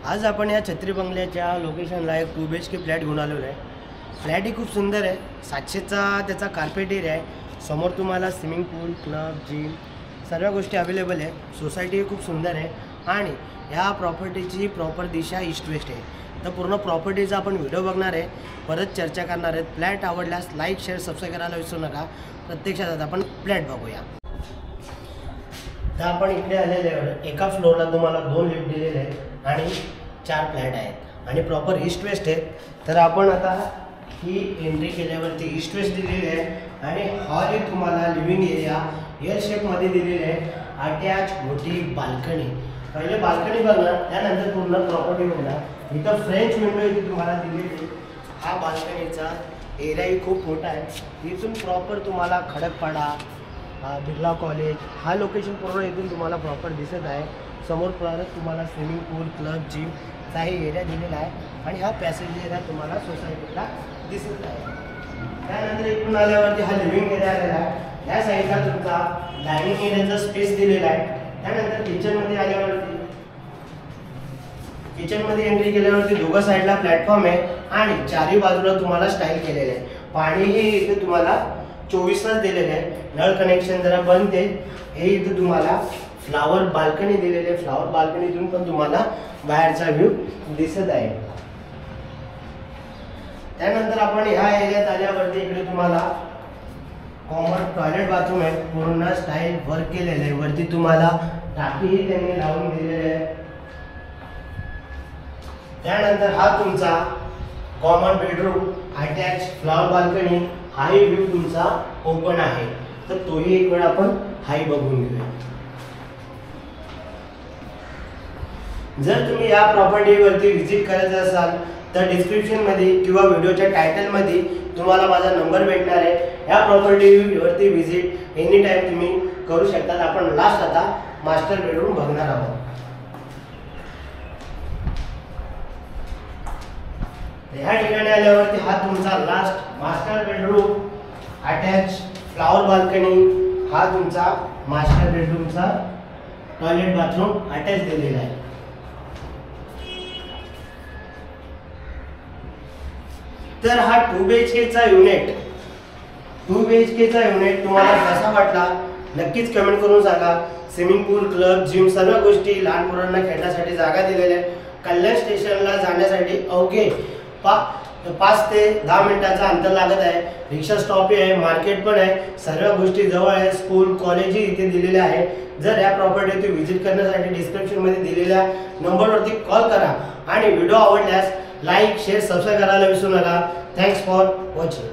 आज आपण या छत्री बंगल्याच्या लोकेशनला एक 2 BHK फ्लॅट घेऊन आलेलो आहे। फ्लॅट ही खूप सुंदर आहे। 700चा त्याचा कार्पेट एरिया आहे। समोर तुम्हाला स्विमिंग पूल, क्लब, जिम सर्व गोष्टी अवेलेबल आहे। सोसायटी ही खूप सुंदर आहे आणि ह्या प्रॉपर्टीची प्रॉपर दिशा ईस्ट वेस्ट आहे। तर पूर्ण प्रॉपर्टीचा आपण व्हिडिओ बघणार आहे, परत चर्चा करणार आहे। फ्लॅट आवडल्यास लाईक, शेअर, सबस्क्राइब करायला विसरू नका। प्रत्यक्षात आपण फ्लॅट बघूया। तर आपण इकडे आलेले आहे। एका फ्लोअरला तुम्हाला 2 लिफ्ट दिलेले आहेत आणि 4 फ्लॅट आहेत आणि प्रॉपर ईस्ट वेस्ट आहे। तर आपण आता ही एंट्री केल्यावरती ईस्ट वेस्ट दिलेली आहे आणि हॉल ही तुम्हाला लिव्हिंग एरिया एल शेपमध्ये दिलेले आहे। अटॅच मोठी बाल्कनी, पहिले बाल्कनी बघणार, त्यानंतर पूर्ण प्रॉपर्टी बघणार। इथं फ्रेंच विंडो इथे तुम्हाला दिलेली। हा बाल्कनीचा एरियाही खूप मोठा आहे। इथून प्रॉपर तुम्हाला खडकपाडा, बिर्ला कॉलेज हा लोकेशन पूर्ण इथून तुम्हाला प्रॉपर दिसत आहे। समोर परत तुम्हाला स्विमिंग पूल, क्लब, जिम चा हे एरिया दिलेला आहे आणि हा पॅसेज एरिया तुम्हाला सोसायटीला दिसत आहे। त्यानंतर इकडून आल्यावरती हा लिव्हिंग एरिया आलेला आहे। या साईडला तुमचा डायनिंग एरियाचा स्पेस दिलेला आहे। त्यानंतर किचनमध्ये आल्यावरती किचनमध्ये एंट्री केल्यावरती दोघं साईडला प्लॅटफॉर्म आहे आणि चारही बाजूला तुम्हाला स्टाईल केलेले आहे। पाणी हे इथे तुम्हाला 24 तास दिलेले आहे। नळ कनेक्शन जरा बंद आहे। हे इथे तुम्हाला फ्लावर बाल्कनी दिलेले आहे। फ्लावर बाल्कनीतून पण तुम्हाला बाहेरचा व्ह्यू दिसत आहे। त्यानंतर आपण ह्या एरियात आल्यावरती इकडे तुम्हाला कॉमन टॉयलेट बाथरूम आहे। पूर्ण स्टाईल वर्क केलेले आहे। वरती तुम्हाला टाकीही त्यांनी लावून दिलेली आहे। त्यानंतर हा तुमचा common bedroom, attach flower balcony, हाही व्ह्यू तुमचा ओपन आहे। तर तोही एक वेळ आपण हाई बघून घेऊया। जर तुम्ही या प्रॉपर्टीवरती व्हिजिट करायचं असाल तर डिस्क्रिप्शनमध्ये किंवा व्हिडिओच्या टायटलमध्ये तुम्हाला माझा नंबर भेटणार आहे। या प्रॉपर्टीवरती व्हिजिट एनी टाइम तुम्ही करू शकता। आपण लास्ट आता मास्टर बेडरूम बघणार आहोत। ह्या ठिकाणी आल्यावरती हा तुमचा last master bedroom, attach flower balcony, हा तुमचा मास्टर बेडरूमचा टॉयलेट बाथरूम अटॅच दिलेला आहे। तर हा 2 BHK चा युनिट तुम्हाला कसा वाटला नक्कीच कमेंट करून सांगा। स्विमिंग पूल, क्लब, जिम सर्व गोष्टी, लहान मुलांना खेळण्यासाठी जागा दिलेल्या आहे। कल्याण स्टेशनला जाण्यासाठी अवघे 5 ते 10 मिनिटाचा अंतर लागत आहे। रिक्षा स्टॉप आहे, मार्केट पण आहे, सर्व गोष्टी जवळ आहे। स्कूल, कॉलेज इथे दिलेले आहे। जर या प्रॉपर्टी व्हिजिट करण्यासाठी डिस्क्रिप्शन मध्ये दिलेल्या नंबरवरती कॉल करा आणि व्हिडिओ आवडल्यास लाईक, शेअर, सबस्क्राइब करायला विसरू नका। Thanks for watching.